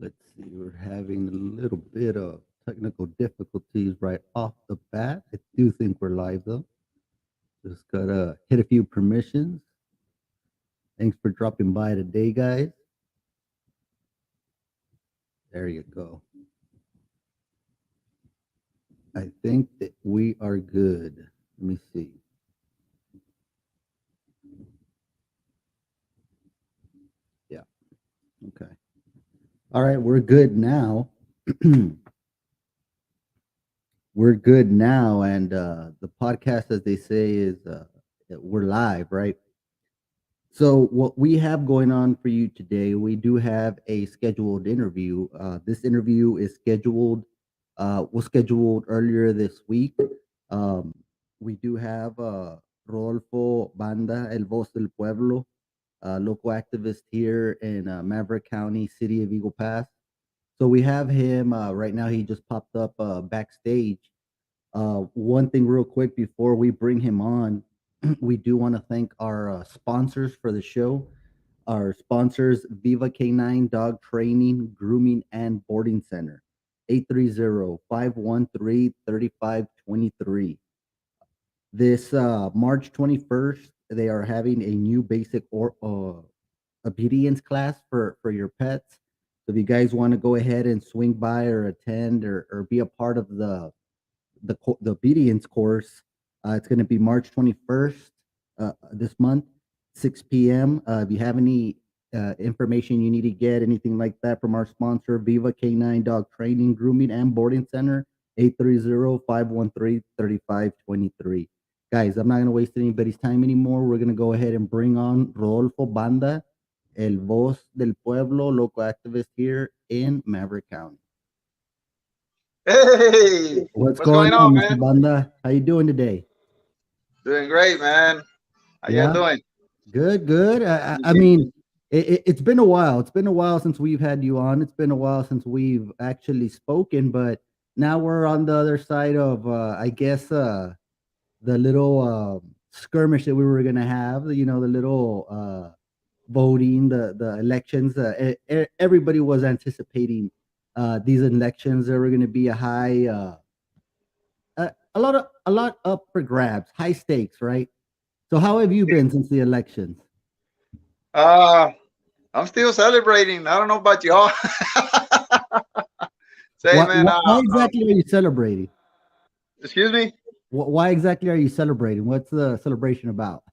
Let's see, we're having a little bit of technical difficulties right off the bat. I do think we're live though. Just gotta hit a few permissions. Thanks for dropping by today, guys. There you go. I think that we are good. Let me see. Yeah. Okay. All right, we're good now. We're good now, and the podcast, as they say, is we're live, right? So, what we have going on for you today, we do have a scheduled interview. This interview is scheduled, was scheduled earlier this week. Um, we do have Rodolfo Banda, El Voz del Pueblo, local activist here in Maverick County, city of Eagle Pass. So, we have him right now. He just popped up backstage. One thing, real quick, before we bring him on, we do want to thank our sponsors for the show. Our sponsors, Viva K9 Dog Training, Grooming, and Boarding Center, 830-513-3523. This March 21st, they are having a new basic or obedience class for your pets. So if you guys want to go ahead and swing by or attend or be a part of the obedience course. It's going to be March 21st this month, 6 p.m. If you have any information you need to get, anything like that from our sponsor, Viva K9 Dog Training, Grooming, and Boarding Center, 830-513-3523. Guys, I'm not going to waste anybody's time anymore. We're going to go ahead and bring on Rodolfo Banda, El Voz del Pueblo, local activist here in Maverick County. Hey, What's what's going going on, on, Mr. man? Banda? How you doing today? Doing great, man. How you Yeah, doing? good, good. I mean, it's been a while. It's been a while since we've had you on. It's been a while since we've actually spoken, but now we're on the other side of, I guess, the little skirmish that we were gonna have. The little voting, the elections. Everybody was anticipating these elections. There were gonna be a high, a lot up for grabs, high stakes, right? So how have you been since the elections? Uh, I'm still celebrating. I don't know about y'all. Say, Why, man. why, why exactly are you celebrating? Excuse me. Why exactly are you celebrating? What's the celebration about?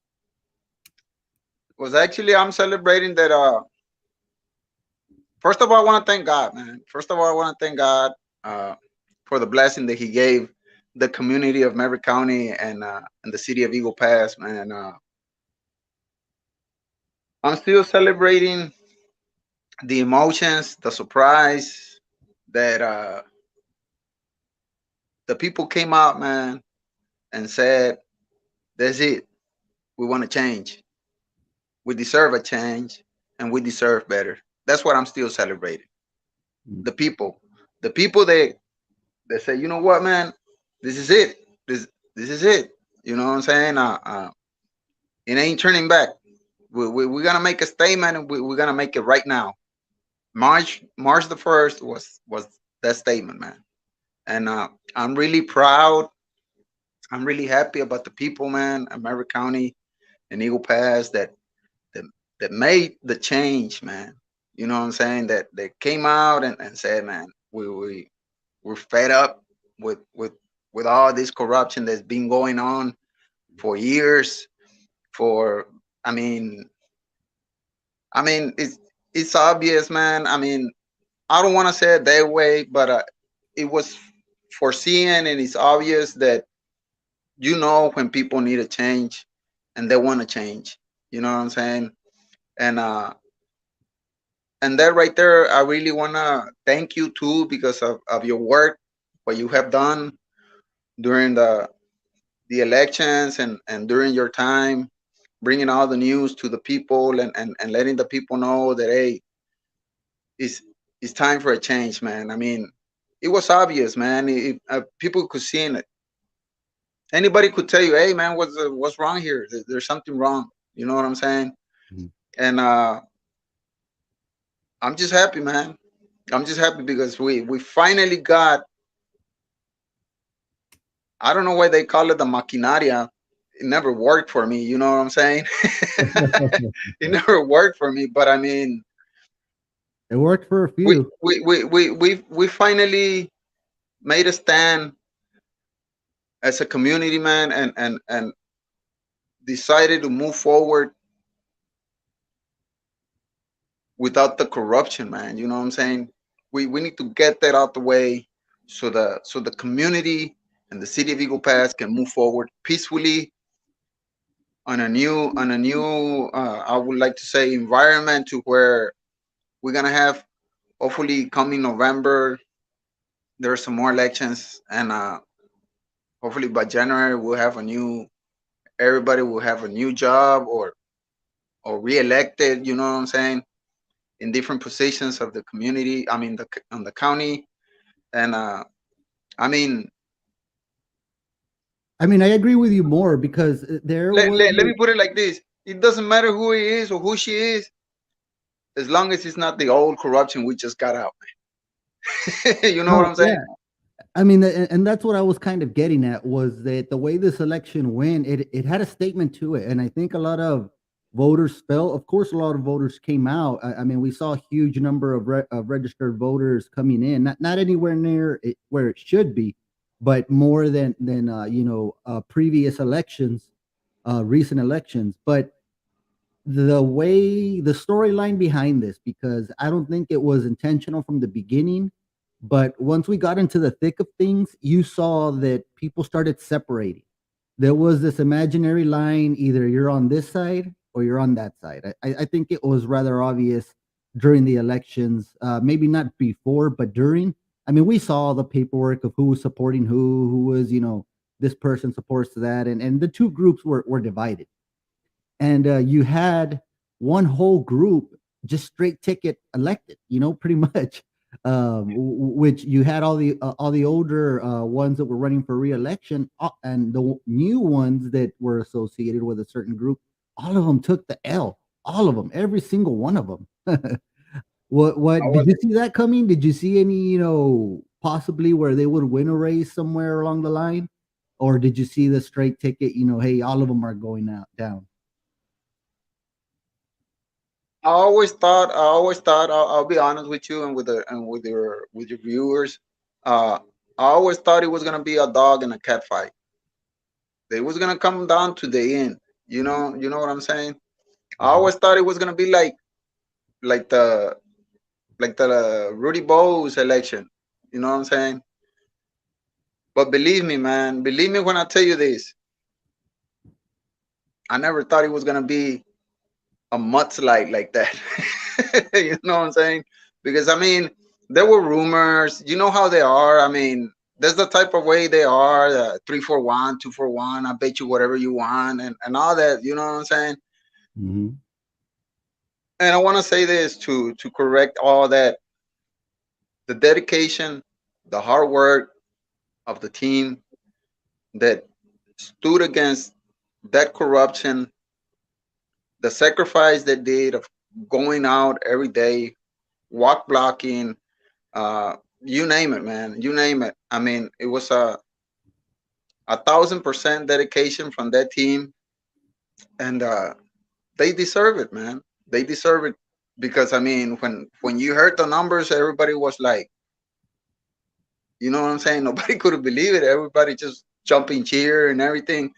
Was actually I'm celebrating that. First of all, I want to thank God, man. First of all, I want to thank God uh, for the blessing that He gave the community of Maverick County and the city of Eagle Pass, man. I'm still celebrating the emotions, the surprise that the people came out, man, and said, "That's it. We want to change. We deserve a change, and we deserve better." That's what I'm still celebrating. Mm. The people, the people that say, "You know what, man? This is it. This is it." You know what I'm saying? It ain't turning back. We're gonna make a statement, and we're gonna make it right now. March the 1st was that statement, man. And I'm really proud. I'm really happy about the people, man, America County and Eagle Pass that that made the change, man. You know what I'm saying? That they came out and said, man, we're fed up with with with all this corruption that's been going on for years. For I mean, it's obvious, man. I mean, I don't want to say it that way, but it was foreseen and it's obvious that when people need a change and they want to change. You know what I'm saying? And that right there, I really wanna thank you too because of your work, what you have done during the elections and during your time, bringing all the news to the people and letting the people know that hey, it's it's time for a change, man. I mean, it was obvious, man. People could see it. Anybody could tell you, hey, man, what's wrong here? There's something wrong. You know what I'm saying? Mhm. And I'm just happy, man. I'm just happy because we finally got. I don't know why they call it the maquinaria. It never worked for me. You know what I'm saying? It never worked for me. But I mean, It worked for a we few. we finally made a stand as a community, man, and decided to move forward without the corruption, man. You know what I'm saying? We need to get that out the way so the community and the city of Eagle Pass can move forward peacefully on a new I would like to say environment to where we're gonna have hopefully coming November there are some more elections and hopefully by January we'll have a new everybody will have a new job or re-elected, you know what I'm saying, in different positions of the community. I mean the on the county and I mean I mean, I agree with you more because there was let me put it like this: it doesn't matter who he is or who she is, as long as it's not the old corruption we just got out. You know what no, I'm saying? yeah. I mean, and that's what I was kind of getting at was that the way this election went, it had a statement to it, and I think a lot of voters felt. Of course, a lot of voters came out. I mean, we saw a huge number of registered voters coming in, not anywhere near where it should be, but more than previous elections, recent elections. But the way the storyline behind this, because I don't think it was intentional from the beginning, but once we got into the thick of things, you saw that people started separating. There was this imaginary line: either you're on this side or you're on that side. I think it was rather obvious during the elections, maybe not before, but during. I mean, we saw the paperwork of who was supporting who was, this person supports that, and the two groups were divided, and you had one whole group just straight ticket elected, pretty much. Which you had all the older ones that were running for reelection, and the new ones that were associated with a certain group. All of them took the L. All of them, every single one of them. I What did was you see that coming? Did you see any, possibly where they would win a race somewhere along the line, or did you see the straight ticket? Hey, all of them are going out down. I always thought I'll be honest with you and with the and with your viewers. Uh, I always thought it was gonna be a dog and a cat fight. It was gonna come down to the end. You know what I'm saying. I Mhm. always thought it was gonna be like the like the Rudy Bowes election. You know what I'm saying. But believe me, man, believe me when I tell you this. I never thought it was gonna be a mudslide like that. You know what I'm saying? Because I mean, there were rumors. You know how they are. I mean, that's the type of way they are. 3-4-1, 2-4-1. I bet you whatever you want, and all that. You know what I'm saying? Mhm. And I want to say this to correct all that. The dedication, the hard work of the team that stood against that corruption, the sacrifice they did of going out every day, walk blocking, you name it, man. You name it. I mean, it was a 1,000% dedication from that team, and they deserve it, man. They deserve it because I mean, when you heard the numbers, everybody was like, you know what I'm saying? Nobody could believe it. Everybody just jumping cheer and everything.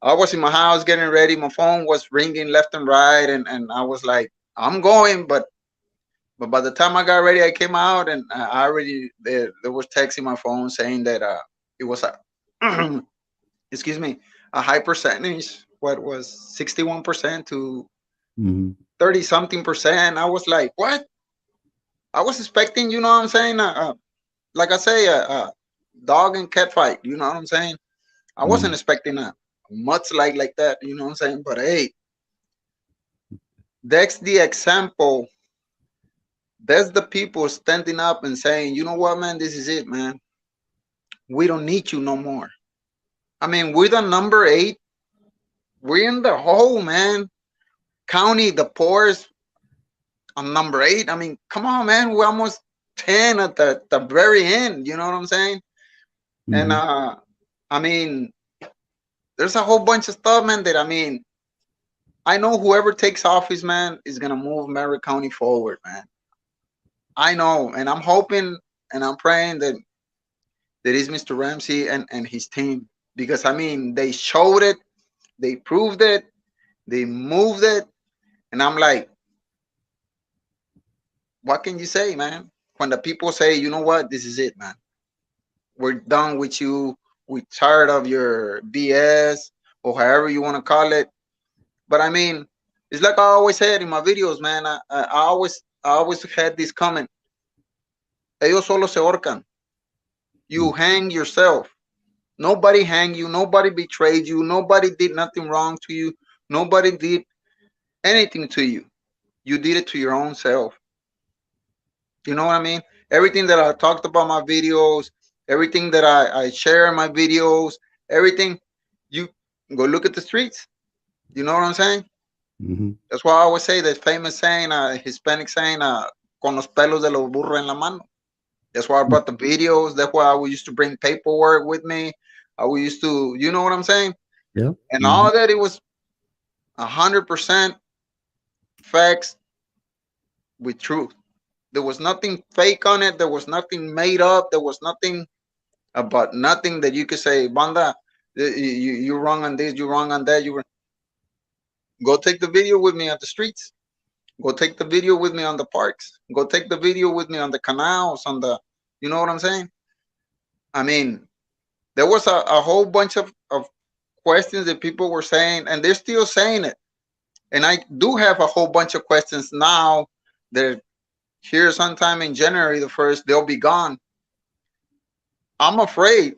I was in my house getting ready. My phone was ringing left and right, and I was like, I'm going, but by the time I got ready, I came out and I already there was text in my phone saying that it was a excuse me, a high percentage. What was 61% to Mhm. 30 something percent? I was like, what? I was expecting, you know what I'm saying? Like I say, dog and cat fight. You know what I'm saying? I wasn't Mhm. expecting a much like that. You know what I'm saying? But hey, that's the example. That's the people standing up and saying, you know what, man, this is it, man. We don't need you no more. I mean, we're the number 8. We're in the hole, man. County, the poorest on number 8. I mean, come on, man. We're almost. 10 at the very end. You know what I'm saying? And Hmm. I mean, there's a whole bunch of stuff, man. That I mean, I know whoever takes office, man, is gonna move Merritt County forward, man. I know, and I'm hoping and I'm praying that that is Mr. Ramsey and his team, because I mean they showed it, they proved it, they moved it, and I'm like, what can you say, man? When the people say, you know what, this is it, man. We're done with you. We're tired of your BS or however you want to call it. But I mean, it's like I always said in my videos, man. I always had this comment. Ellos solo se ahorcan. You hang yourself. Nobody hang you. Nobody betrayed you. Nobody did nothing wrong to you. Nobody did anything to you. You did it to your own self. You know what I mean? Everything that I talked about my videos, everything that I share in my videos, everything, you go look at the streets. You know what I'm saying? Hmm. That's why I always say that famous saying, Hispanic saying, con los pelos de los burros en la mano. That's why I brought the videos. That's why I used to bring paperwork with me. I used to, you know what I'm saying? Yep. And Hmm. all that, it was 100% facts with truth. There was nothing fake on it. There was nothing made up. There was nothing about nothing that you could say, Banda, you're wrong on this, you're wrong on that. You were go take the video with me on the streets. Go take the video with me on the parks. Go take the video with me on the canals, on the, you know what I'm saying? I mean, there was a whole bunch of questions that people were saying, and they're still saying it. And I do have a whole bunch of questions now that here sometime in January the 1st, they'll be gone. I'm afraid,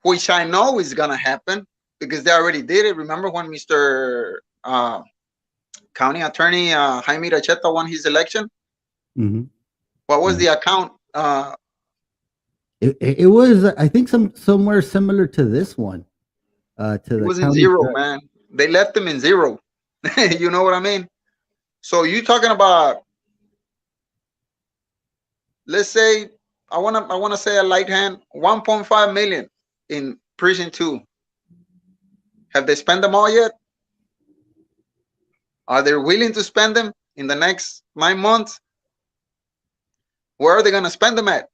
which I know is gonna happen because they already did it. Remember when Mr. County Attorney Jaime Racheta won his election? Hmm. What was Yeah. the account? It was, I think, somewhere similar to this one, to It the was in county zero, judge. man. They left him in zero. You know what I mean? So you talking about, let's say, I wanna say a light hand, 1.5 million in prison two. Have they spent them all yet? Are they willing to spend them in the next 9 months? Where are they gonna spend them at?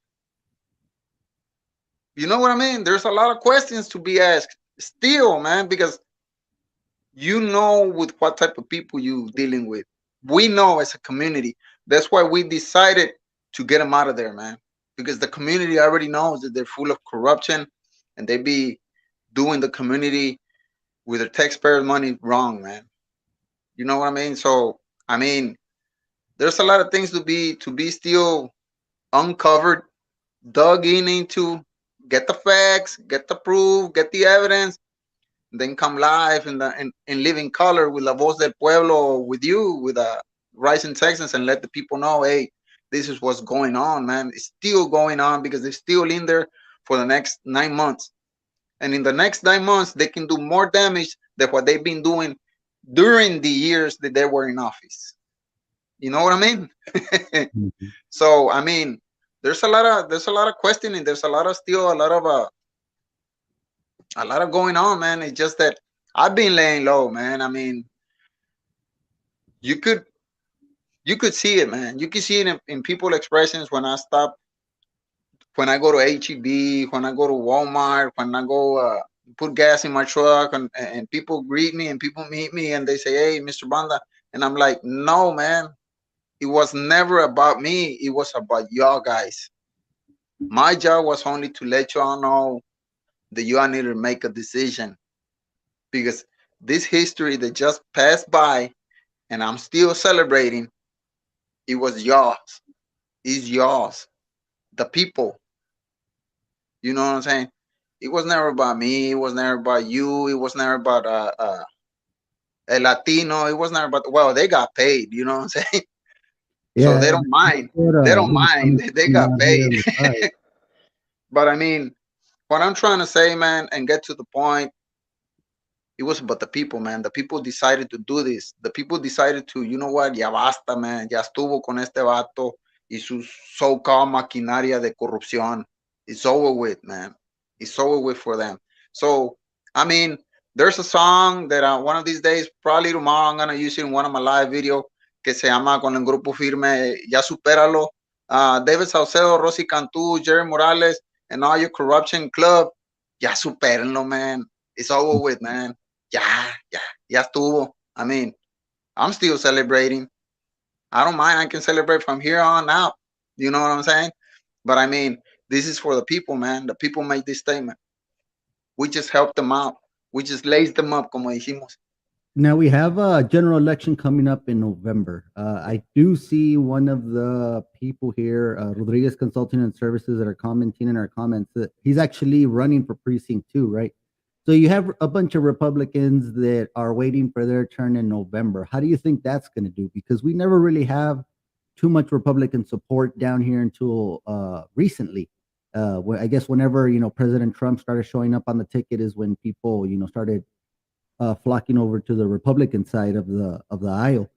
You know what I mean? There's a lot of questions to be asked still, man, because you know with what type of people you dealing with. We know as a community. That's why we decided to get them out of there, man. Because the community already knows that they're full of corruption and they be doing the community with their taxpayers' money wrong, man. You know what I mean? So I mean, there's a lot of things to be still uncovered, dug in into, get the facts, get the proof, get the evidence, then come live in living color with La Voz del Pueblo, with you, with Rising Texans, and let the people know, hey, this is what's going on, man. It's still going on because they're still in there for the next 9 months. And in the next 9 months, they can do more damage than what they've been doing during the years that they were in office. You know what I mean? Mhm. So I mean, there's a lot of questioning. There's a lot of still a lot of going on, man. It's just that I've been laying low, man. I mean, you could you could see it, man. You could see it in people expressions when I stop, when I go to HEB, when I go to Walmart, when I go put gas in my truck, and people greet me and people meet me and they say, "Hey, Mr. Banda," and I'm like, "No, man. It was never about me. It was about y'all guys. My job was only to let y'all know that y'all need to make a decision because this history that just passed by and I'm still celebrating, it was yours. It's yours. The people. You know what I'm saying? It was never about me. It was never about you. It was never about a Latino. It was never about. Well, they got paid. You know what I'm saying? So Yeah, they that's don't mind. what They don't mind. They coming got out here paid. resides. But I mean, what I'm trying to say, man, and get to the point, it was about the people, man. The people decided to do this. The people decided to, you know what, ya basta, man. Ya estuvo con este vato. y su so-called maquinaria de corrupción. It's over with, man. It's over with for them. So, I mean, there's a song that one of these days, probably tomorrow, I'm gonna use it in one of my live video que se llama con el grupo firme, Ya Supéralo. David Saucedo, Rosy Cantú, Jerry Morales, and all your corruption club, ya supérenlo, man. It's over with, man. Ya, ya, ya estuvo. I mean, I'm still celebrating. I don't mind. I can celebrate from here on out. You know what I'm saying? But I mean, this is for the people, man. The people make this statement. We just help them out. We just lace them up, como dijimos. Now we have a general election coming up in November. I do see one of the people here, Rodriguez Consulting and Services, that are commenting in our comments that he's actually running for precinct 2, right? So you have a bunch of Republicans that are waiting for their turn in November. How do you think that's going to do? Because we never really have too much Republican support down here until recently. I guess whenever President Trump started showing up on the ticket is when people started flocking over to the Republican side of the aisle.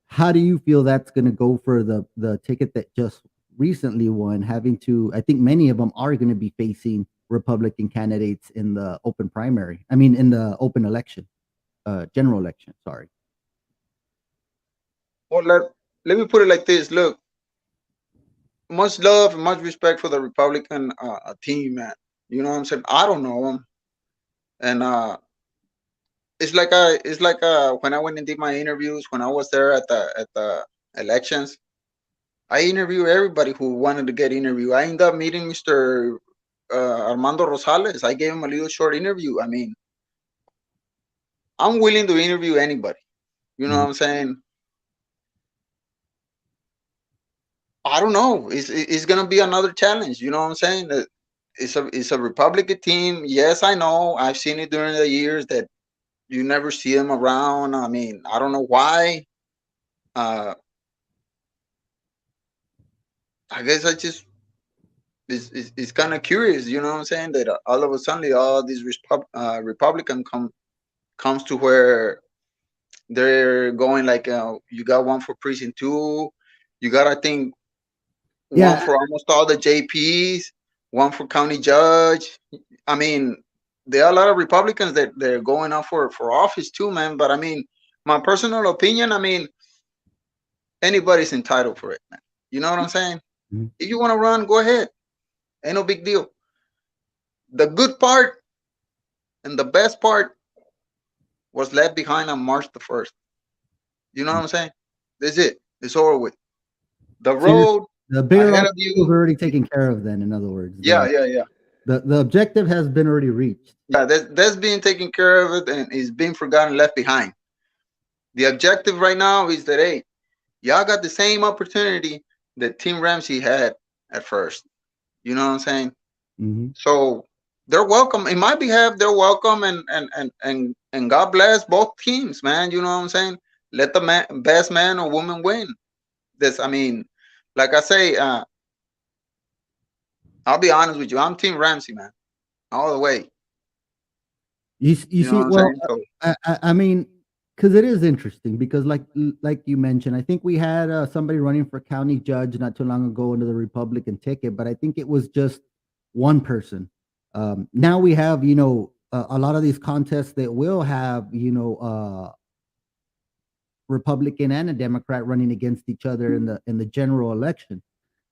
How do you feel that's going to go for the ticket that just recently won? Having to, I think many of them are going to be facing Republican candidates in the open primary. I mean, in the open election, general election. Sorry. Well, let me put it like this. Look, much love and much respect for the Republican team, man. You know what I'm saying? I don't know them, and it's like when I went and did my interviews when I was there at the elections. I interview everybody who wanted to get interviewed. I ended up meeting Mr. Armando Rosales. I gave him a little short interview. I mean, I'm willing to interview anybody. You know Mhm. what I'm saying? I don't know. It's gonna be another challenge. You know what I'm saying? It's a Republican team. Yes, I know. I've seen it during the years that you never see them around. I mean, I don't know why. Uh, I guess I just it's kind of curious. You know what I'm saying? That all of a sudden, all these Republican comes to where they're going like you got one for precinct 2, you got I think one Yeah, for almost all the JPs, one for county judge. I mean, there are a lot of Republicans that they're going up for office too, man. But I mean, my personal opinion, I mean, anybody's entitled for it, man. You know what I'm saying? mhm. If you want to run, go ahead. Ain't no big deal. The good part and the best part was left behind on March the 1st. You know what I'm saying? That's it. It's over with. The So you're, road the bigger ahead of obstacles you. are already taken care of. Then, in other words, Yeah, yeah, yeah. the objective has been already reached. Yeah, that's being taken care of it and is being forgotten, left behind. The objective right now is that hey, y'all got the same opportunity that Team Ramsey had at first. You know what I'm saying? Hmm. So they're welcome. In my behalf, they're welcome and God bless both teams, man. You know what I'm saying? Let the best man or woman win. This I mean, like I say, I'll be honest with you. I'm Team Ramsey, man. All the way. You You know see, what I'm well, saying? So I mean, because it is interesting because like you mentioned, I think we had somebody running for county judge not too long ago under the Republican ticket, but I think it was just one person. Now we have a lot of these contests that will have Republican and a Democrat running against each other in the general election.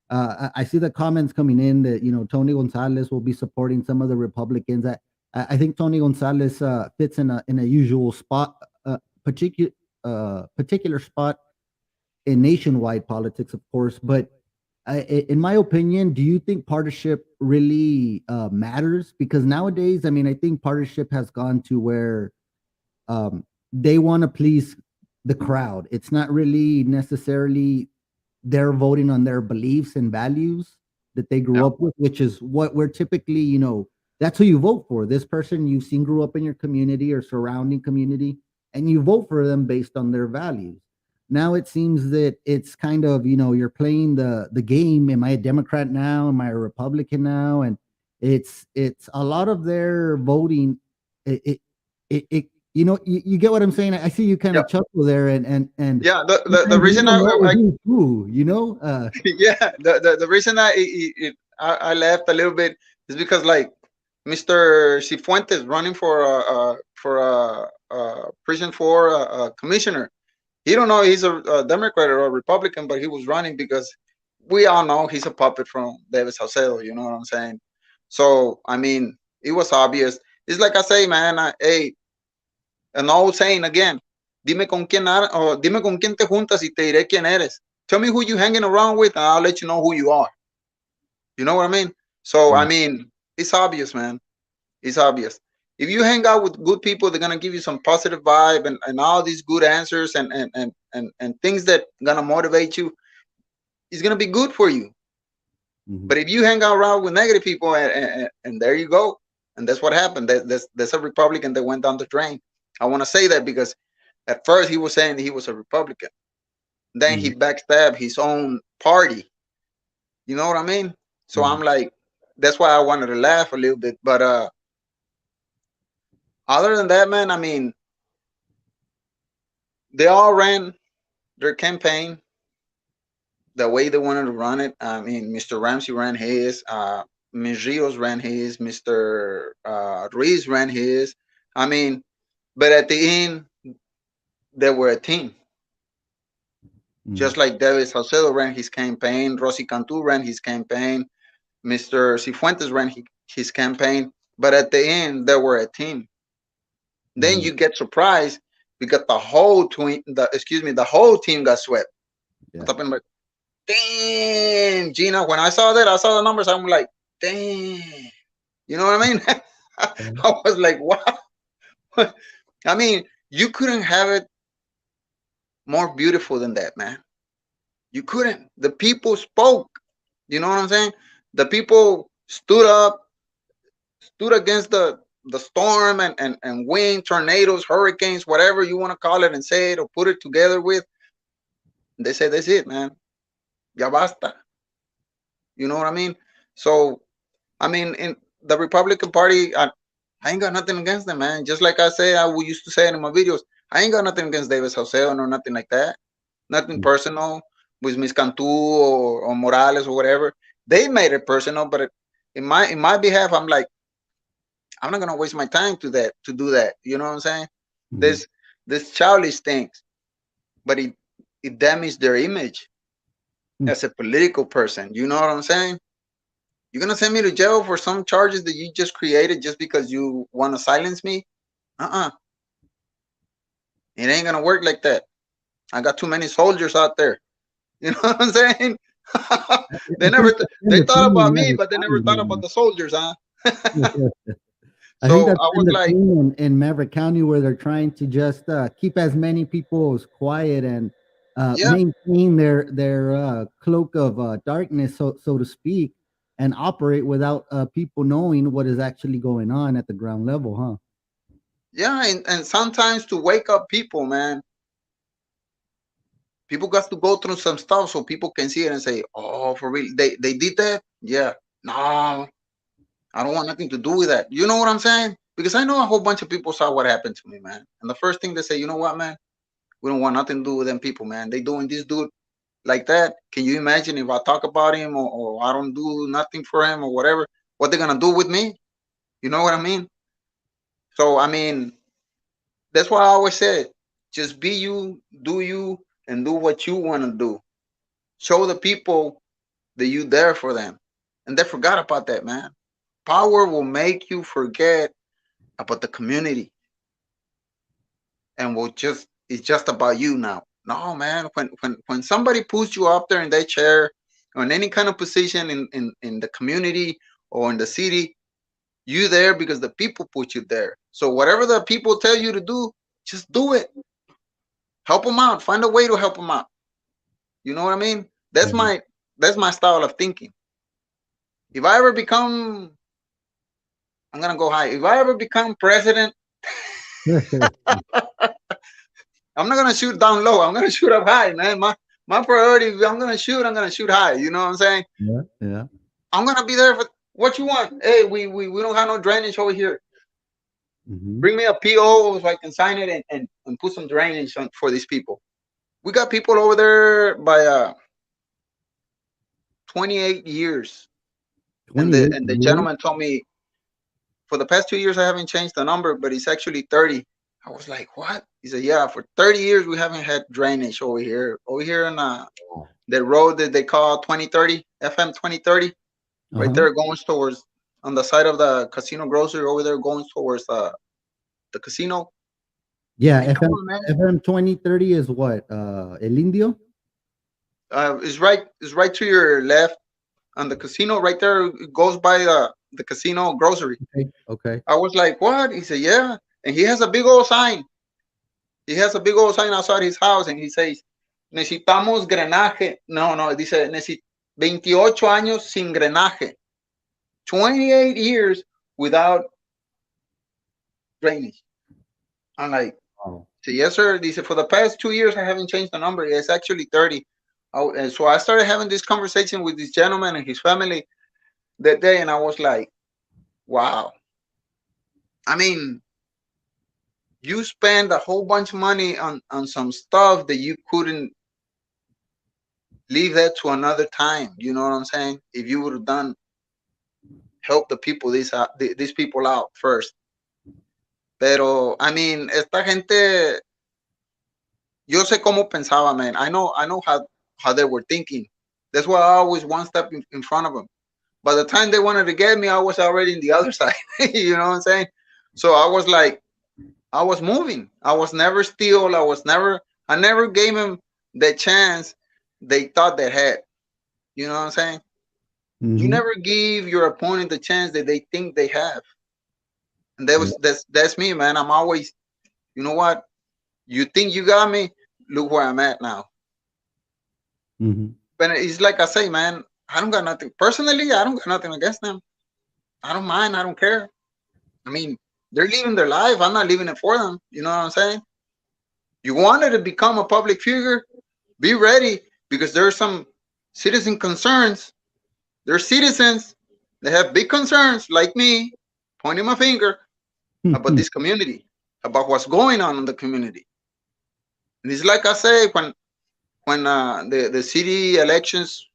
I see the comments coming in that Tony Gonzalez will be supporting some of the Republicans. I think Tony Gonzalez fits in a usual spot, particular particular spot in nationwide politics, of course. But in my opinion, do you think partisanship really matters? Because nowadays, I mean, I think partisanship has gone to where they want to please the crowd. It's not really necessarily they're voting on their beliefs and values that they grew yeah, up with, which is what we're typically, that's who you vote for. This person you've seen grew up in your community or surrounding community, and you vote for them based on their values. Now it seems that it's kind of, you're playing the game. Am I a Democrat now? Am I a Republican now? And it's a lot of their voting. It you get what I'm saying. I see you kind Yeah, of chuckle there, and yeah. The sometimes we reason don't know I who's who. yeah, the reason I laughed a little bit is because like Mr. Cifuentes running for prison for commissioner. He don't know he's a Democrat or a Republican, but he was running because we all know he's a puppet from David Salcedo. You know what I'm saying? So I mean, it was obvious. It's like I say, man. Hey, an old saying again. Dime con quién te juntas y te diré quién eres. Tell me who you hanging around with, and I'll let you know who you are. You know what I mean? So I Yeah. mean, it's obvious, man. It's obvious. If you hang out with good people, they're gonna give you some positive vibe and all these good answers and things that gonna motivate you. It's gonna be good for you. Mhm. But if you hang out around with negative people, and there you go, and that's what happened. There's a Republican that went down the drain. I want to say that because at first he was saying he was a Republican, then he Mhm. backstabbed his own party. You know what I mean? So I'm Mhm. like, that's why I wanted to laugh a little bit. But other than that, man, I mean, they all ran their campaign the way they wanted to run it. I mean, Mr. Ramsey ran his, Ms. Rios ran his, Mr. Ruiz ran his. I mean, but at the end, they were a team. Mhm. Just like David Salcedo ran his campaign, Rosy Cantu ran his campaign, Mr. Cifuentes ran his campaign. But at the end, they were a team. Then Mhm. you get surprised because the whole team got swept. Yeah. I'm like, damn, Gina. When I saw the numbers. I'm like, damn. You know what I mean? Yeah. I was like, wow. I mean, you couldn't have it more beautiful than that, man. You couldn't. The people spoke. You know what I'm saying? The people stood against the storm and wind, tornadoes, hurricanes, whatever you want to call it and say it or put it together with. They said, that's it, man. Ya basta. You know what I mean? So, I mean, in the Republican Party, I ain't got nothing against them, man. Just like I say, we used to say it in my videos. I ain't got nothing against David Salcedo or nothing like that. Nothing Mhm. personal with Miss Cantu or Morales or whatever. They made it personal, but in my behalf, I'm like, I'm not gonna waste my time to do that. You know what I'm saying? Mhm. This this childish things, but it damaged their image Mhm. as a political person. You know what I'm saying? You're gonna send me to jail for some charges that you just created just because you want to silence me? Uh-uh. It ain't gonna work like that. I got too many soldiers out there. You know what I'm saying? I think that's been They the thought theme about in me, Maverick but they never County thought about lately. the soldiers, huh? I think So that's I been was the like, theme in Maverick County where they're trying to just keep as many people as quiet and yeah, maintain their cloak of darkness, so to speak, and operate without people knowing what is actually going on at the ground level, huh? yeah, and sometimes to wake up people, man, people got to go through some stuff so people can see it and say, oh, for real, they did that? Yeah. No, I don't want nothing to do with that. You know what I'm saying? Because I know a whole bunch of people saw what happened to me, man. And the first thing they say, you know what, man? We don't want nothing to do with them people, man. They doing this dude like that. Can you imagine if I talk about him or I don't do nothing for him or whatever? What they're gonna do with me? You know what I mean? So I mean, that's why I always said, just be you, and do what you want to do. Show the people that you there for them, and they forgot about that, man. Power will make you forget about the community, and will just it's just about you now. No, man. When somebody puts you up there in that chair or in any kind of position in the community or in the city, you there because the people put you there. So whatever the people tell you to do, just do it. Help them out. Find a way to help them out. You know what I mean? That's Mhm. my that's my style of thinking. If I ever become, I'm gonna go high. If I ever become president, I'm not gonna shoot down low. I'm gonna shoot up high, man. My priority, if I'm gonna shoot high. You know what I'm saying? Yeah, yeah. I'm gonna be there for what you want. Hey, we don't have no drainage over here. Mm-hmm. Bring me a PO so I can sign it and put some drainage for these people. We got people over there by 28 years, and the 28 and the years. gentleman told me for the past 2 years I haven't changed the number, but it's actually 30. I was like, what? He said, yeah, for 30 years we haven't had drainage over here. Over here on the road that they call 2030, FM 2030, right Uh-huh. there going towards on the side of the casino grocery over there going towards the casino. Yeah, Like, come on, man. FM 2030 is what? El Indio? It's right to your left on the casino right there. It goes by the casino grocery. Okay. Okay. I was like, what? He said, yeah. And he has a big old sign. He has a big old sign outside his house, and he says, necesitamos drenaje. No, no, dice, 28 años sin drenaje. 28 years without drainage. I'm like, Oh. so yes, sir. He said, for the past 2 years, I haven't changed the number. It's actually 30. And so I started having this conversation with this gentleman and his family that day, and I was like, wow. I mean, you spend a whole bunch of money on some stuff that you couldn't leave that to another time. You know what I'm saying? If you would have done help the people these people out first. Pero I mean, esta gente, yo sé cómo pensaba, man. I know how they were thinking. That's why I always one step in front of them. By the time they wanted to get me, I was already in the other side. You know what I'm saying? So I was like, I was moving. I was never still. I never gave them the chance they thought they had. You know what I'm saying? You Mm-hmm. never give your opponent the chance that they think they have. And Yeah. that's me, man. I'm always, you know what? You think you got me? Look where I'm at now. Mm-hmm. But it's like I say, man, I don't got nothing. Personally, I don't got nothing against them. I don't mind. I don't care. I mean, they're living their life. I'm not living it for them. You know what I'm saying? You wanted to become a public figure, be ready because there's some citizen concerns. There's citizens that have big concerns, like me, pointing my finger about this community, about what's going on in the community. And it's like I say, when the city elections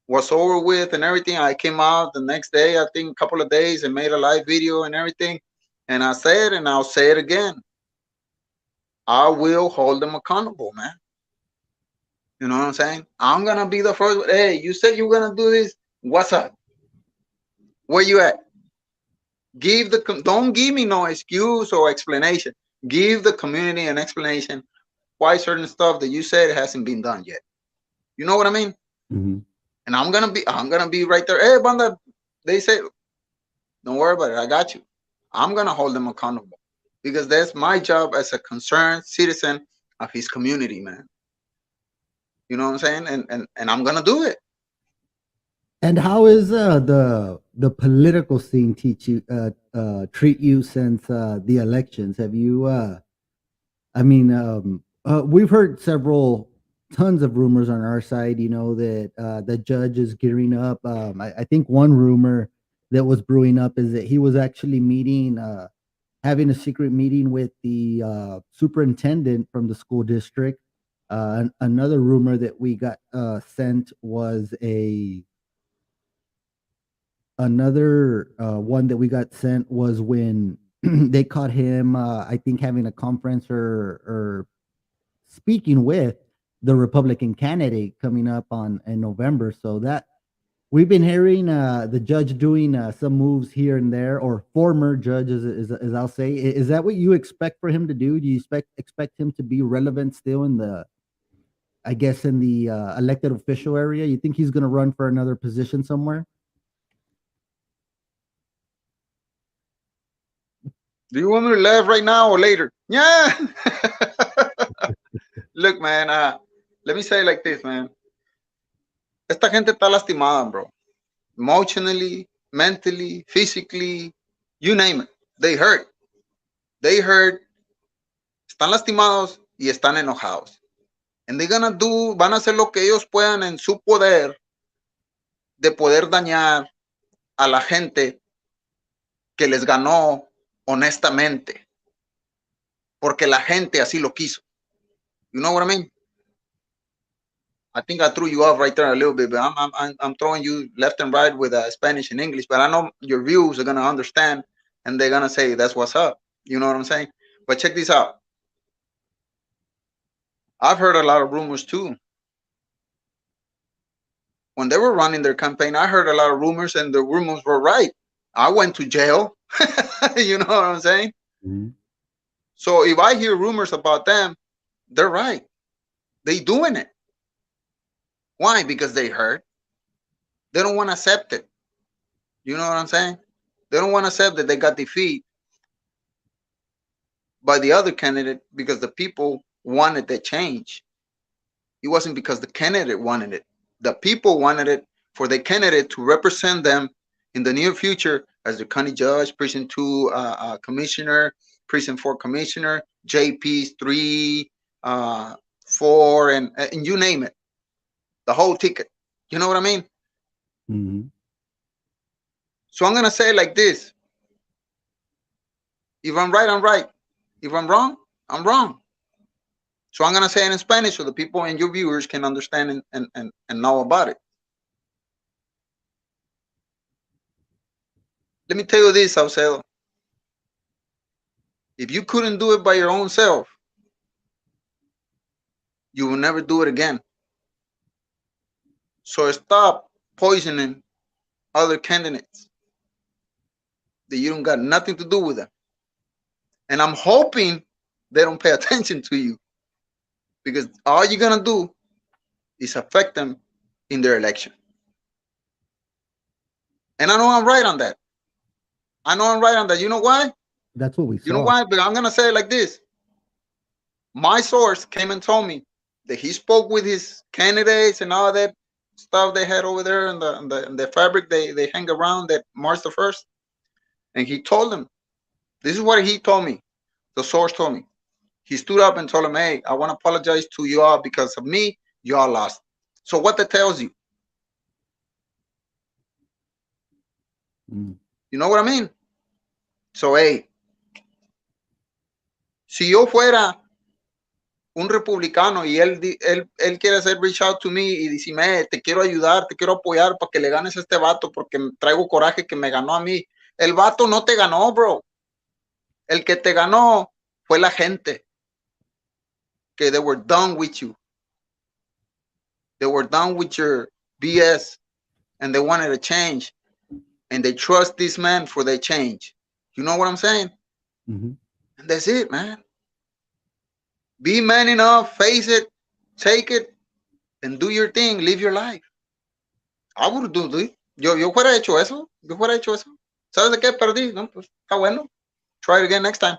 was over with and everything, I came out the next day, I think a couple of days, and made a live video and everything. And I said, and I'll say it again, I will hold them accountable, man. You know what I'm saying? I'm gonna be the first. Hey, you said you were gonna do this. What's up? Where you at? Don't give me no excuse or explanation. Give the community an explanation why certain stuff that you said hasn't been done yet. You know what I mean? Mm-hmm. And I'm gonna be right there. Hey, Banda, they say, don't worry about it. I got you. I'm gonna hold them accountable because that's my job as a concerned citizen of his community, man. You know what I'm saying? And I'm gonna do it. And how is the political scene treat you since the elections? Have you I mean, we've heard tons of rumors on our side, that the judge is gearing up. I think one rumor that was brewing up is that he was actually having a secret meeting with the superintendent from the school district. Another rumor that we got sent was another one that we got sent was when they caught him, I think, having a conference or speaking with the Republican candidate coming up on in November. So that we've been hearing the judge doing some moves here and there, or former judges, as I'll say. Is that what you expect for him to do? Do you expect him to be relevant still in I guess, in the elected official area? You think he's going to run for another position somewhere? Do you want me to laugh right now or later? Yeah. Look, man. Let me say it like this, man. Esta gente está lastimada, bro. Emotionally, mentally, physically, you name it. They hurt. They hurt. Están lastimados y están enojados. And van a hacer lo que ellos puedan en su poder de poder dañar a la gente que les ganó honestamente, porque la gente así lo quiso. You know what I mean? I think I threw you off right there a little bit, but I'm throwing you left and right with Spanish and English. But I know your viewers are gonna understand, and they're gonna say that's what's up. You know what I'm saying? But check this out. I've heard a lot of rumors too. When they were running their campaign, I heard a lot of rumors, and the rumors were right. I went to jail. You know what I'm saying? Mhm. So if I hear rumors about them, they're right. They doing it. Why? Because they hurt. They don't want to accept it. You know what I'm saying? They don't want to accept that they got defeat by the other candidate because the people wanted the change. It wasn't because the candidate wanted it. The people wanted it for the candidate to represent them in the near future as the county judge, precinct 2 commissioner, precinct 4 commissioner, JP's 3, 4, and you name it, the whole ticket. You know what I mean? Mhm. So I'm gonna say it like this: if I'm right, I'm right. If I'm wrong, I'm wrong. So I'm gonna say it in Spanish so the people and your viewers can understand and know about it. Let me tell you this, Saucedo. If you couldn't do it by your own self, you will never do it again. So stop poisoning other candidates that you don't got nothing to do with them. And I'm hoping they don't pay attention to you because all you're gonna do is affect them in their election. And I know I'm right on that. I know I'm right on that. You know why? That's what we You know saw. why? But I'm gonna say it like this. My source came and told me that he spoke with his candidates and all that stuff they had over there in the fabric they hang around that March the 1st. And he told them, this is what he told me. The source told me. He stood up and told him, hey, I want to apologize to you all because of me, you all lost. So what that tells you, Mm. you know what I mean? So, hey, si yo fuera un republicano y él quiere hacer reach out to me y decirme, te quiero ayudar, te quiero apoyar para que le ganes a este vato porque traigo coraje que me ganó a mí. El vato no te ganó, bro. El que te ganó fue la gente. Que they were done with you. They were done with your BS and they wanted a change. And they trust this man for their change. You know what I'm saying? Mhm. And that's it, man. Be man enough, face it, take it, and do your thing, live your life. I would do it. Yo fuera hecho eso. Yo fuera hecho eso. ¿Sabes de qué perdí? No, pues está bueno. Try it again next time.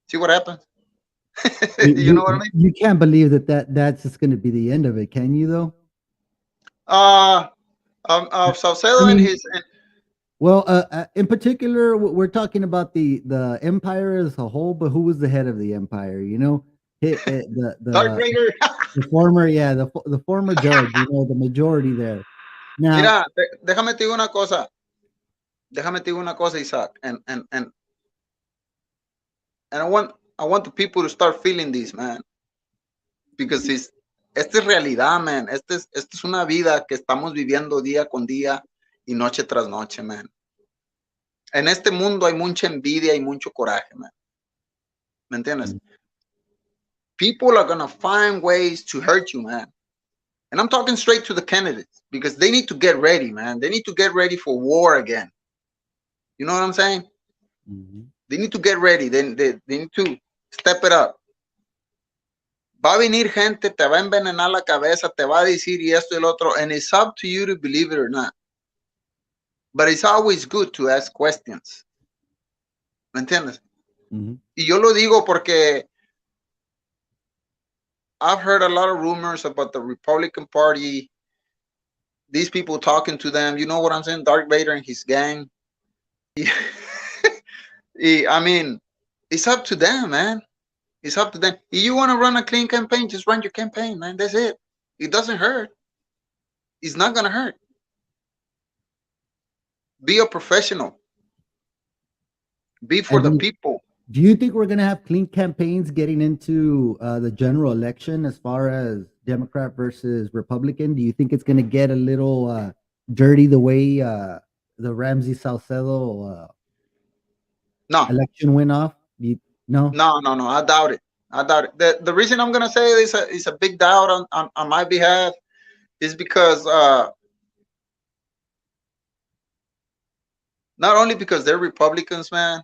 See what happens. You You know what I mean? you can't believe that's just gonna be the end of it, can you though? Uh, I Saucedo and mean, his and well, in particular, we're talking about the empire as a whole, but who was the head of the empire? You know, the Dark Raider. the former, yeah, the former judge. You know, the majority there. Now, Mira, déjame te digo una cosa. Déjame te digo una cosa, Isaac. And I want the people to start feeling this, man. Because esta es realidad, man. Esta es una vida que estamos viviendo día con día y noche tras noche, man. En este mundo hay mucha envidia y mucho coraje, man. ¿Me entiendes? mm, People are gonna find ways to hurt you, man. And I'm talking straight to the candidates because they need to get ready, man. They need to get ready for war again. You know what I'm saying? mhm. They need to get ready. They need to step it up. Va a venir gente, te va a envenenar la cabeza, te va a decir y esto y el otro, and it's up to you to believe it or not. But it's always good to ask questions. ¿Me entiendes? Mhm. Y yo lo digo porque I've heard a lot of rumors about the Republican Party, these people talking to them. You know what I'm saying? Darth Vader and his gang. I mean, it's up to them, man. It's up to them. If you want to run a clean campaign, just run your campaign, man. That's it. It doesn't hurt. It's not going to hurt. Be a professional. Be for And the people. do you think we're gonna have clean campaigns getting into the general election as far as Democrat versus Republican? Do you think it's gonna get a little dirty the way the Ramsey Salcedo No, election went off? No? no. I doubt it. I doubt it. The reason I'm gonna say is a big doubt on my behalf is because not only because they're Republicans, man,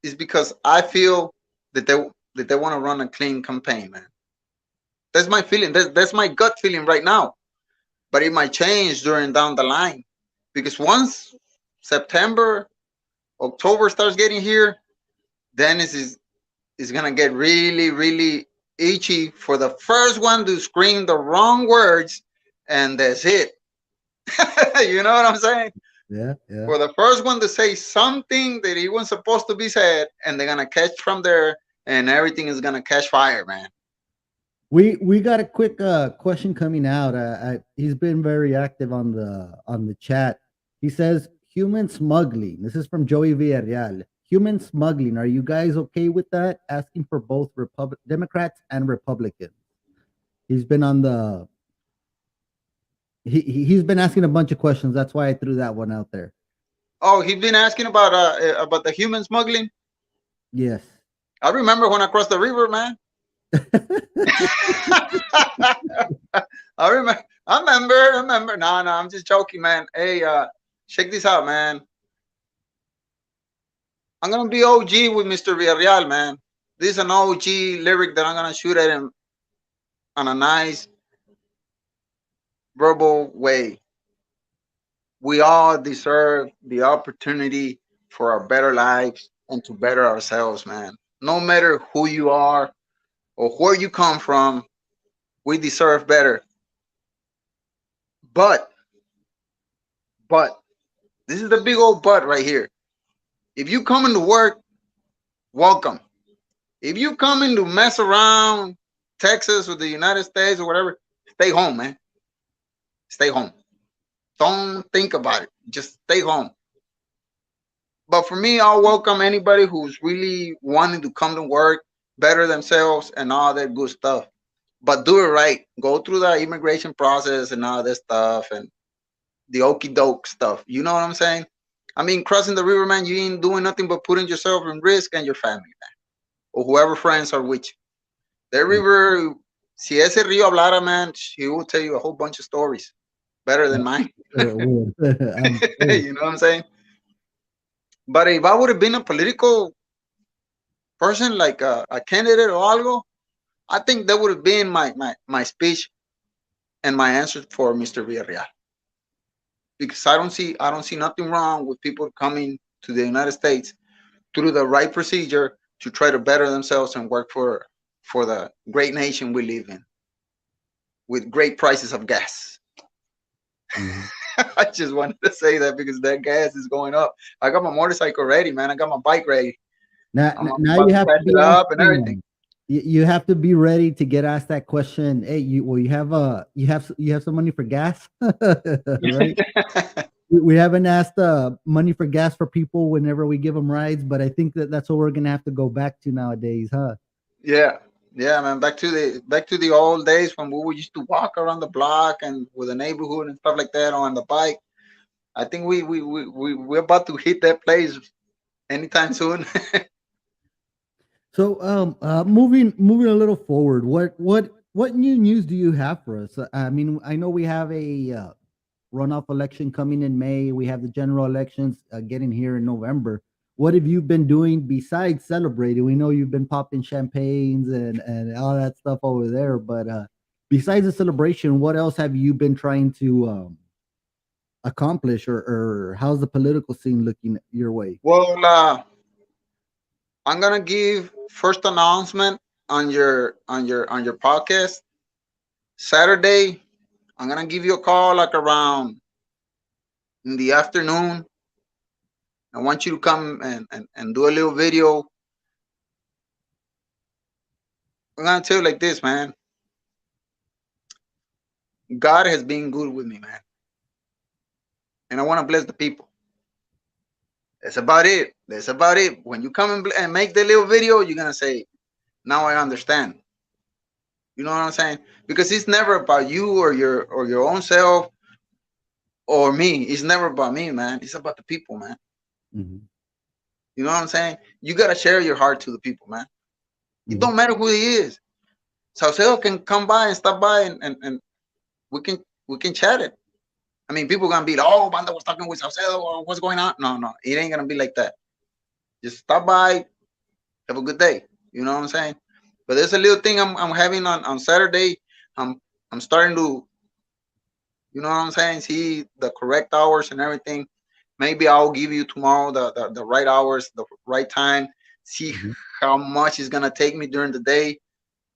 is because I feel that they want to run a clean campaign, man. That's my feeling. That's my gut feeling right now. But it might change during down the line because once September, October starts getting here, then is gonna get really, really itchy for the first one to scream the wrong words, and that's it. You know what I'm saying? Yeah, yeah. For the first one to say something that it wasn't supposed to be said, and they're gonna catch from there, and everything is gonna catch fire, man. We got a quick question coming out. He's been very active on the chat. He says human smuggling. This is from Joey Villarreal. Human smuggling. Are you guys okay with that? Asking for both Democrats and Republicans. He's been on the he's been asking a bunch of questions. That's why I threw that one out there. Oh, he's been asking about the human smuggling. Yes. I remember when I crossed the river, man. I remember. I remember. No, I'm just joking, man. Hey, check this out, man. I'm gonna be OG with Mr. Villarreal, man. This is an OG lyric that I'm gonna shoot at him on a nice verbal way. We all deserve the opportunity for our better lives and to better ourselves, man. No matter who you are or where you come from, we deserve better. But, but, this is the big old but right here. If you come into work, welcome. If you come in to mess around Texas or the United States or whatever, stay home, man. Stay home. Don't think about it. Just stay home. But for me, I'll welcome anybody who's really wanting to come to work, better themselves, and all that good stuff. But do it right. Go through the immigration process and all this stuff and the okey doke stuff. You know what I'm saying? I mean, crossing the river, man, you ain't doing nothing but putting yourself in risk and your family, man, or whoever friends are with you. That river, si ese río hablara, man, he will tell you a whole bunch of stories better than mine. I'm sure. You know what I'm saying? But if I would have been a political person, like a candidate or algo, I think that would have been my speech and my answer for Mr. Villarreal. Because I don't see nothing wrong with people coming to the United States through the right procedure to try to better themselves and work for the great nation we live in with great prices of gas. Mhm. I just wanted to say that because that gas is going up. I got my motorcycle ready, man. I got my bike ready. I'm Now about you to have to catch it be up and asking. everything. You have to be ready to get asked that question. Hey, you have some money for gas, right? We haven't asked money for gas for people whenever we give them rides, but I think that's what we're gonna have to go back to nowadays, huh? Yeah, yeah, man. Back to the old days when we used to walk around the block and with the neighborhood and stuff like that on the bike. I think we're about to hit that place anytime soon. So, moving a little forward, what new news do you have for us? I mean, I know we have a runoff election coming in May. We have the general elections getting here in November. What have you been doing besides celebrating? We know you've been popping champagnes and all that stuff over there, but besides the celebration, what else have you been trying to accomplish, or how's the political scene looking your way? Well, I'm gonna give first announcement on your podcast Saturday. I'm gonna give you a call like around in the afternoon. I want you to come and do a little video. I'm gonna tell you like this, man. God has been good with me, man, and I want to bless the people. That's about it. That's about it. When you come and make the little video, you're gonna say, "Now I understand." You know what I'm saying? Because it's never about you or your own self or me. It's never about me, man. It's about the people, man. Hmm. You know what I'm saying? You gotta share your heart to the people, man. It Hmm. don't matter who he is. Salcedo can come by and stop by and we can chat it. I mean, people gonna be like, "Oh, Banda was talking with Salcedo. Or what's going on?" No, no, it ain't gonna be like that. Just stop by, have a good day. You know what I'm saying? But there's a little thing I'm having on Saturday. I'm I'm starting to, you know what I'm saying, see the correct hours and everything. Maybe I'll give you tomorrow the right hours, the right time. See Hmm. how much it's gonna take me during the day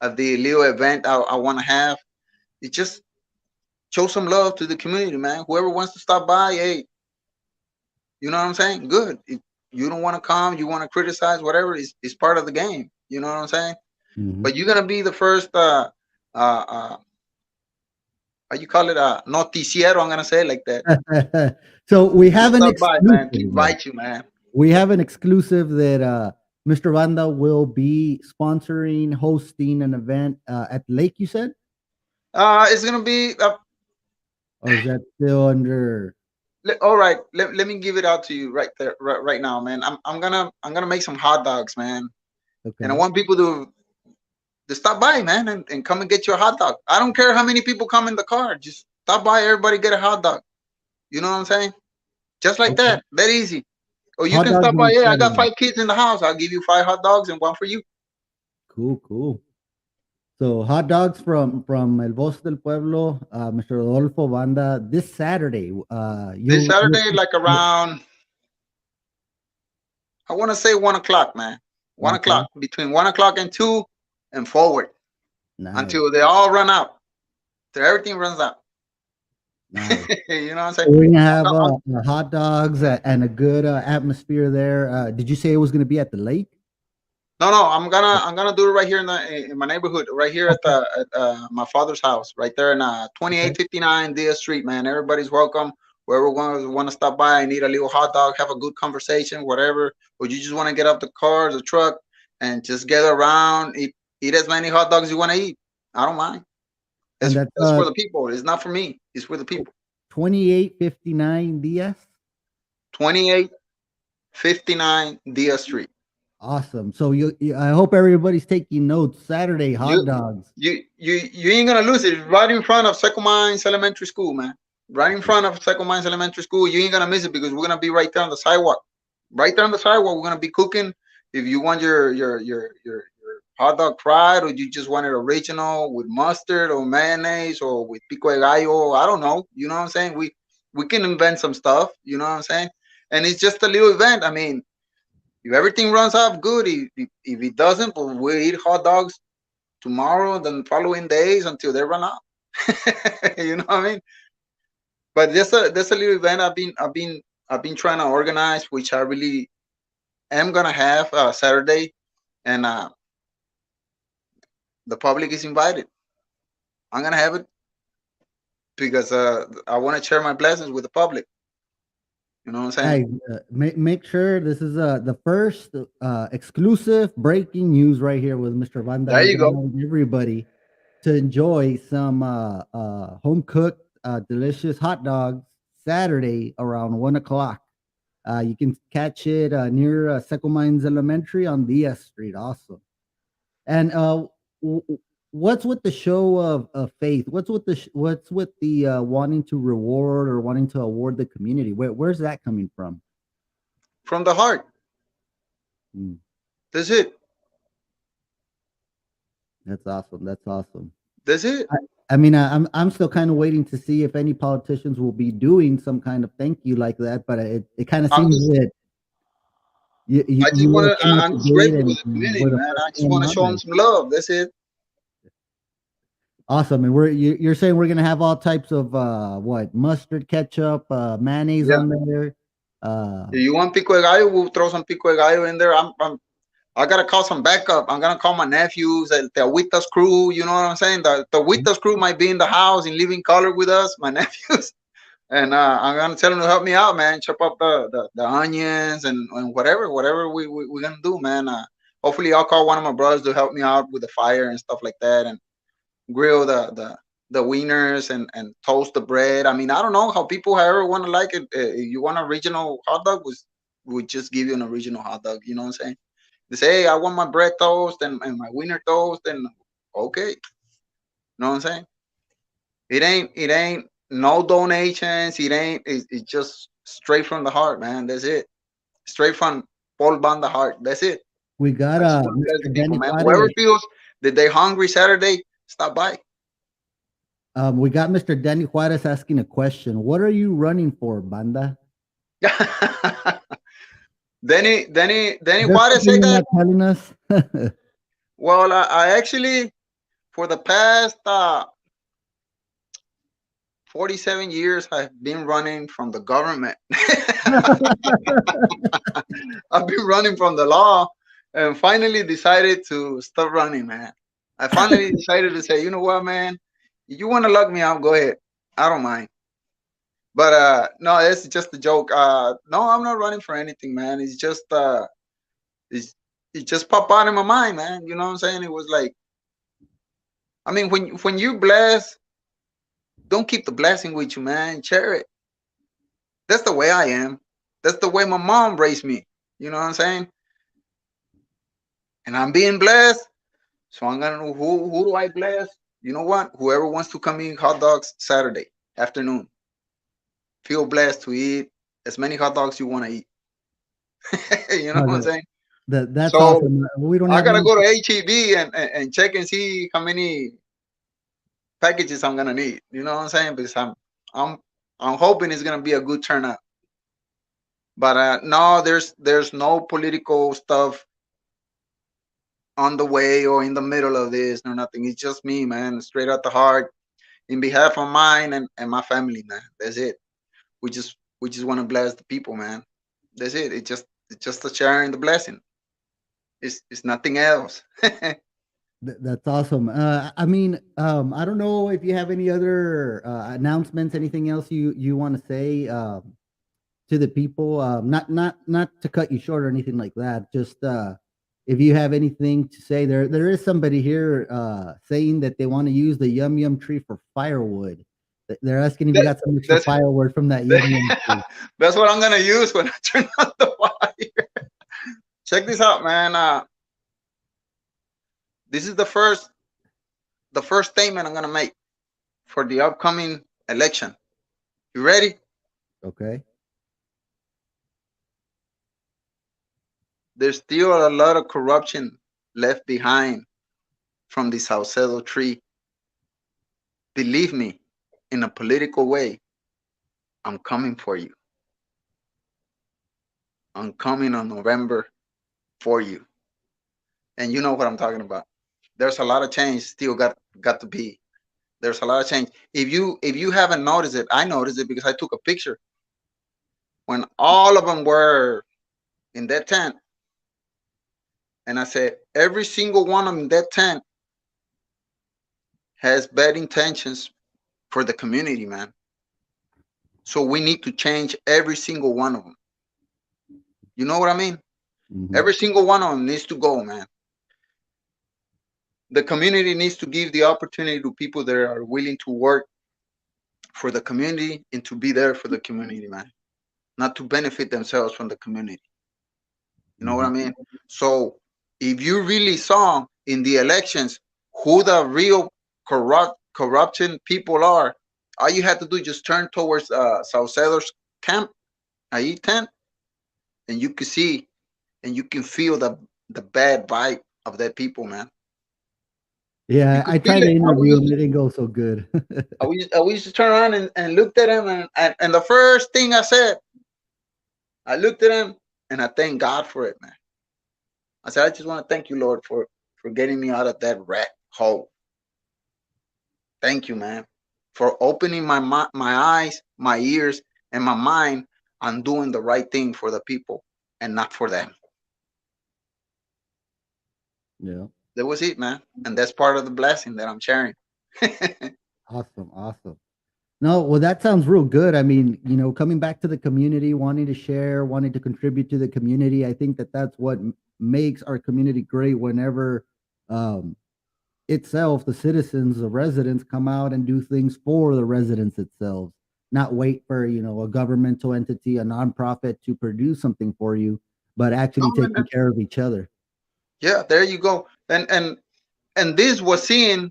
of the little event I want to have. It just show some love to the community, man. Whoever wants to stop by, hey, you know what I'm saying? Good. If you don't want to come, you want to criticize, whatever, it's part of the game. You know what I'm saying? Hmm. But you're gonna be the first how you call it, noticiero, I'm gonna say it like that. So we To have an stop by, man. To exclusive then. invite you, man. We have an exclusive that Mr. Banda will be sponsoring, hosting an event at Lake. You said, It's gonna be or is that still under? all right. Let me give it out to you right there, right now, man. I'm gonna make some hot dogs, man, and I Okay. want people to stop by, man, and come and get your hot dog. I don't care how many people come in the car. Just stop by, everybody get a hot dog. You know what I'm saying? Just like Okay. that easy. Or you Hot can dogs stop by. on Hey, I got Saturday. 5 kids in the house. I'll give you 5 hot dogs and one for you. Cool, cool. So hot dogs from El Voz del Pueblo, Mr. Rodolfo Banda, this Saturday. This You'll Saturday, like around, I want to say 1 o'clock, man. One 1 o'clock. o'clock between 1 o'clock and 2 and forward Nice, until they all run out. Till everything runs out. nice. You know what I'm saying? So we're gonna have hot dogs and a good atmosphere there. Did you say it was gonna be at the lake? No, no, I'm gonna do it right here in my neighborhood, right here at Okay. the my father's house, right there in Okay. 2859 Dia Street, man. Everybody's welcome. Whoever want to stop by and eat a little hot dog, have a good conversation, whatever, or you just want to get off the car, the truck, and just get around, eat as many hot dogs you want to eat. I don't mind. And that's That's for the people. It's not for me. It's for the people. 2859 DS. 2859 Dia Street. Awesome. So I hope everybody's taking notes. Saturday hot You dogs. you ain't gonna lose it. It's right in front of Second Mines Elementary School, man. Right in front of Second Mines Elementary School. You ain't gonna miss it because we're gonna be right there on the sidewalk. Right there on the sidewalk, we're gonna be cooking. If you want your hot dog fried, or you just want it original with mustard or mayonnaise or with pico de gallo, I don't know. You know what I'm saying? We can invent some stuff. You know what I'm saying? And it's just a little event. I mean, if everything runs off good, if it doesn't, well, we'll eat hot dogs tomorrow, then the following days until they run out. You know what I mean? But there's a little event I've been trying to organize, which I really am gonna have Saturday, and the public is invited. I'm gonna have it because I want to share my blessings with the public. You know what I'm saying? Hey, make sure this is the first exclusive breaking news right here with Mr. Vanda. There He's you gonna go. want everybody to enjoy some home cooked delicious hot dogs Saturday around 1 o'clock. You can catch it near Seco Mines Elementary on DS Street. Awesome. And w- w- what's with the show of faith? What's with the wanting to reward or wanting to award the community? Where's that coming from? From the heart. Mm, That's it. that's awesome. That's awesome. That's it. I, I mean, I'm still kind of waiting to see if any politicians will be doing some kind of thank you like that, but it kind of I'm seems just that I just you want all to. came up I'm to just do it, grateful for and the community, we're the man. first I just one want to on show them there. some love. That's it. Awesome, and you're saying we're gonna have all types of what mustard, ketchup, mayonnaise Yeah. on there. Uh, If you want pico de gallo, we'll throw some pico de gallo in there. I gotta call some backup. I'm gonna call my nephews, the Agüitas crew. You know what I'm saying? The Agüitas crew might be in the house in living color with us. My nephews. And I'm gonna tell him to help me out, man. Chop up the onions and whatever we're gonna do, man. Hopefully, I'll call one of my brothers to help me out with the fire and stuff like that, and grill the wieners and toast the bread. I mean, I don't know how people however want to like it. You want an original hot dog, we just give you an original hot dog. You know what I'm saying? They say, hey, I want my bread toast and my wiener toast, and okay, you know what I'm saying? It ain't no donations. It's just straight from the heart, man. That's it. Straight from Paul Banda heart. That's it. We got I just want to bless Mr. the people, Danny man. Whoever Juarez. feels that they hungry Saturday, stop by. We got Mr. Danny Juarez asking a question. What are you running for, Banda? Denny Is there Juarez something said you're that. not telling us? Well, I actually, for the past 47 years, I've been running from the government. I've been running from the law, and finally decided to stop running, man. I finally decided to say, you know what, man? You want to lock me up? Go ahead. I don't mind. But no, it's just a joke. No, I'm not running for anything, man. It's it just popped out in my mind, man. You know what I'm saying? It was like, I mean, when you bless, don't keep the blessing with you, man. Share it. That's the way I am. That's the way my mom raised me. You know what I'm saying? And I'm being blessed. So I'm gonna know who do I bless? You know what? Whoever wants to come eat hot dogs Saturday afternoon, feel blessed to eat as many hot dogs you want to eat. You know No, what I'm saying? that's So awesome. We don't I have gotta any. go to HEB and check and see how many packages I'm gonna need. You know what I'm saying? Because I'm I'm hoping it's gonna be a good turnout. But no, there's no political stuff on the way or in the middle of this or nothing. It's just me, man, straight out the heart, in behalf of mine and my family, man. That's it. We just want to bless the people, man. That's it. It's just a sharing the blessing. It's nothing else. That's awesome. I mean, I don't know if you have any other announcements, anything else you want to say to the people. Not to cut you short or anything like that. Just if you have anything to say, there is somebody here saying that they want to use the yum yum tree for firewood. They're asking if you That- got some extra that's firewood from that yum yum tree. that's what I'm gonna use when I turn on the fire. Check this out, man. This is the first statement I'm gonna make for the upcoming election. You ready? Okay. There's still a lot of corruption left behind from the Saucedo tree. Believe me, in a political way, I'm coming for you. I'm coming on November for you. And you know what I'm talking about. There's a lot of change still got to be. There's a lot of change. If you haven't noticed it, I noticed it because I took a picture when all of them were in that tent, and I said every single one of them in that tent has bad intentions for the community, man. So we need to change every single one of them. You know what I mean? Hmm. Every single one of them needs to go, man. The community needs to give the opportunity to people that are willing to work for the community and to be there for the community, man. Not to benefit themselves from the community. You know what I Hmm. mean? So if you really saw in the elections who the real corruption people are, all you had to do is just turn towards Saucedo's camp, I-10, and you can see and you can feel the bad vibe of that people, man. You Yeah, could I feel tried to it. I interview used him. to It didn't go so good. I used to turn around and looked at him and the first thing I looked at him and I thank God for it, man. I said, I just want to thank you, Lord, for getting me out of that rat hole. Thank you, man, for opening my eyes, my ears, and my mind on doing the right thing for the people and not for them. Yeah. That was it, man, and that's part of the blessing that I'm sharing. Awesome. Awesome. No, well, that sounds real good. I mean, coming back to the community, wanting to share, wanting to contribute to the community. I think that that's what makes our community great. Whenever um, itself, the citizens, the residents come out and do things for the residents itself, not wait for, a governmental entity, a nonprofit to produce something for you, but actually No, taking man. care of each other. Yeah, there you go. And this was seen.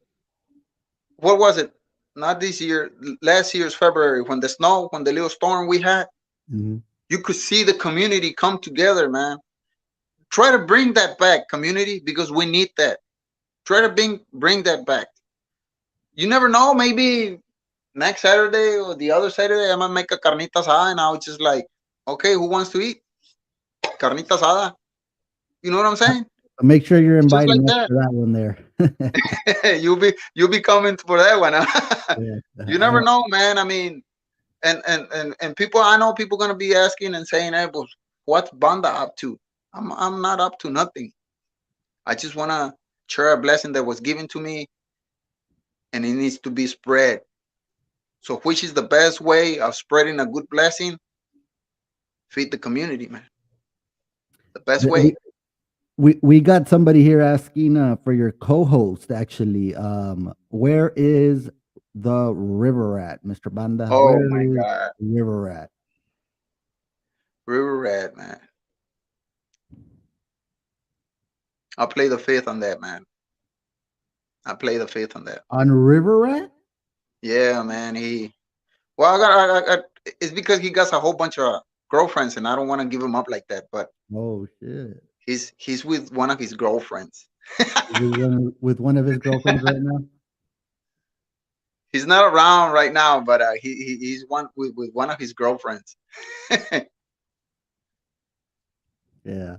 What was it? Not this year. Last year's February when the snow, when the little storm we had. Mhm. You could see the community come together, man. Try to bring that back, community, because we need that. Try to bring that back. You never know. Maybe next Saturday or the other Saturday, I'm gonna make a carnita asada, and I was just like, okay, who wants to eat carnita asada? You know what I'm saying? Make sure you're It's just inviting like us that. for that one there. You'll be coming for that one. Huh? Yeah. You never know, man. I mean, and people, I know people gonna be asking and saying, "Hey, but what's Banda up to?" I'm not up to nothing. I just wanna share a blessing that was given to me, and it needs to be spread. So, which is the best way of spreading a good blessing? Feed the community, man. The best The- way. we, we got somebody here asking for your co-host. Actually, where is the river at, Mr. Banda? Oh Where my is God, the river at? River Red, man. I'll play the fifth on that, man. I play the fifth on that. On river rat? Yeah, man. Well, it's because he got a whole bunch of girlfriends, and I don't want to give him up like that. But Oh shit! he's with one of his girlfriends. With one of his girlfriends right now. He's not around right now, but he's one with one of his girlfriends. Yeah.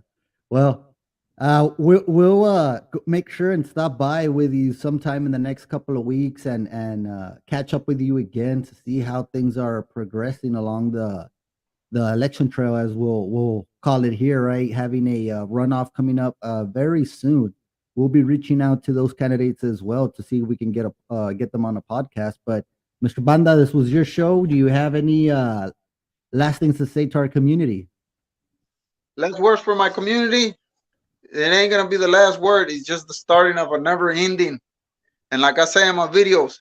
Well, we'll make sure and stop by with you sometime in the next couple of weeks and catch up with you again to see how things are progressing along the election trail, as we'll call it here, right? Having a runoff coming up very soon. We'll be reaching out to those candidates as well to see if we can get them on a podcast. But Mr. Banda, this was your show. Do you have any last things to say to our community? Last words for my community. It ain't gonna be the last word. It's just the starting of a never ending. And like I say in my videos,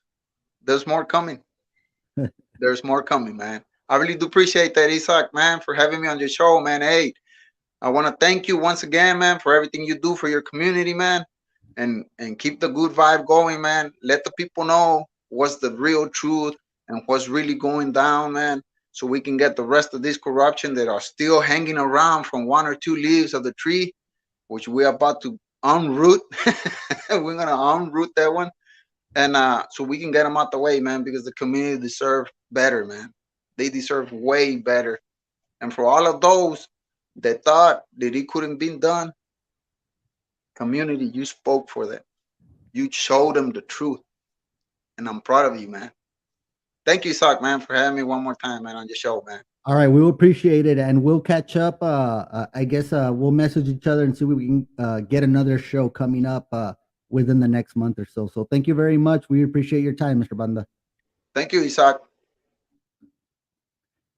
there's more coming. There's more coming, man. I really do appreciate that, Isaac, man, for having me on your show, man. Hey, I want to thank you once again, man, for everything you do for your community, man, and keep the good vibe going, man. Let the people know what's the real truth and what's really going down, man, so we can get the rest of this corruption that are still hanging around from one or two leaves of the tree, which we're about to unroot. We're gonna unroot that one, and so we can get them out the way, man, because the community deserve better, man. They deserve way better. And for all of those that thought that it couldn't be done, community, you spoke for them. You showed them the truth. And I'm proud of you, man. Thank you, Sock, man, for having me one more time, man, on your show, man. All right, we will appreciate it, and we'll catch up. I guess we'll message each other and see if we can get another show coming up within the next month or so. So, thank you very much. We appreciate your time, Mr. Banda. Thank you, Isaac.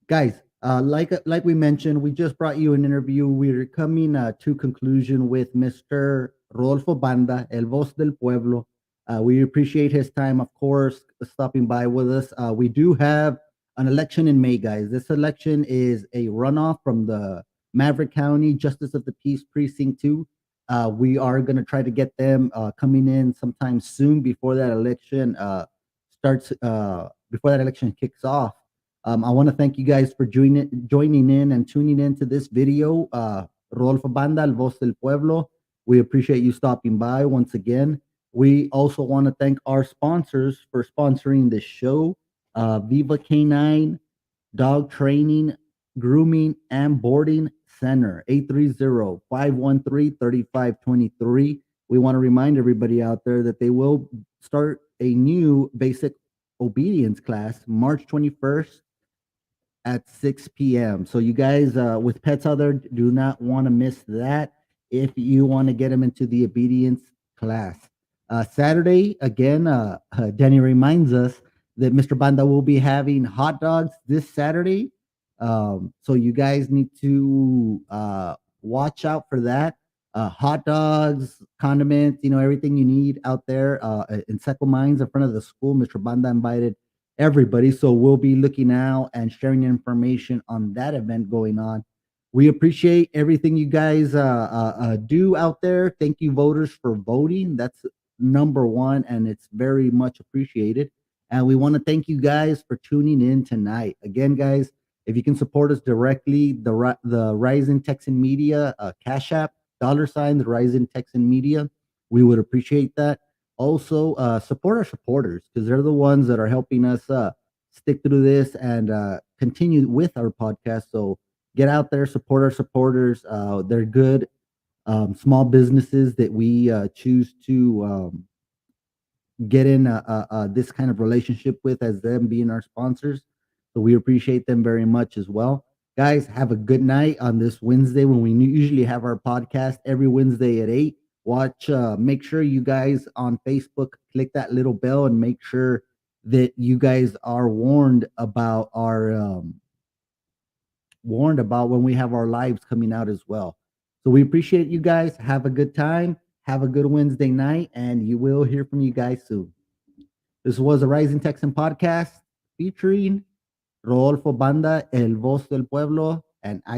Guys, like we mentioned, we just brought you an interview. We're coming to conclusion with Mr. Rodolfo Banda, El Voz del Pueblo. We appreciate his time, of course, stopping by with us. We do have an election in May, guys. This election is a runoff from the Maverick County Justice of the Peace Precinct 2. We are going to try to get them coming in sometime soon before that election before that election kicks off. I want to thank you guys for joining in and tuning in to this video. Rodolfo Banda, El Voz del Pueblo. We appreciate you stopping by once again. We also want to thank our sponsors for sponsoring this show. Viva Canine Dog Training, Grooming, and Boarding Center, 830-513-3523. We want to remind everybody out there that they will start a new basic obedience class March 21st at 6 p.m. So you guys with pets out there do not want to miss that if you want to get them into the obedience class. Saturday, again, Danny reminds us that Mr. Banda will be having hot dogs this Saturday. So you guys need to watch out for that. Hot dogs, condiments, everything you need out there in Seco Mines in front of the school. Mr. Banda invited everybody. So we'll be looking out and sharing information on that event going on. We appreciate everything you guys do out there. Thank you, voters, for voting. That's number one, and it's very much appreciated. And we want to thank you guys for tuning in tonight. Again, guys, if you can support us directly, the Rising Texan Media Cash App, $, the Rising Texan Media, we would appreciate that. Also, support our supporters because they're the ones that are helping us stick through this and continue with our podcast. So get out there, support our supporters. They're good small businesses that we choose to get in this kind of relationship with as them being our sponsors. So we appreciate them very much as well. Guys, have a good night on this Wednesday when we usually have our podcast every Wednesday at 8. Watch, make sure you guys on Facebook click that little bell and make sure that you guys are warned about when we have our lives coming out as well. So we appreciate you guys. Have a good time. Have a good Wednesday night, and you will hear from you guys soon. This was a Rising Texan podcast featuring Rodolfo Banda, El Voz del Pueblo, and I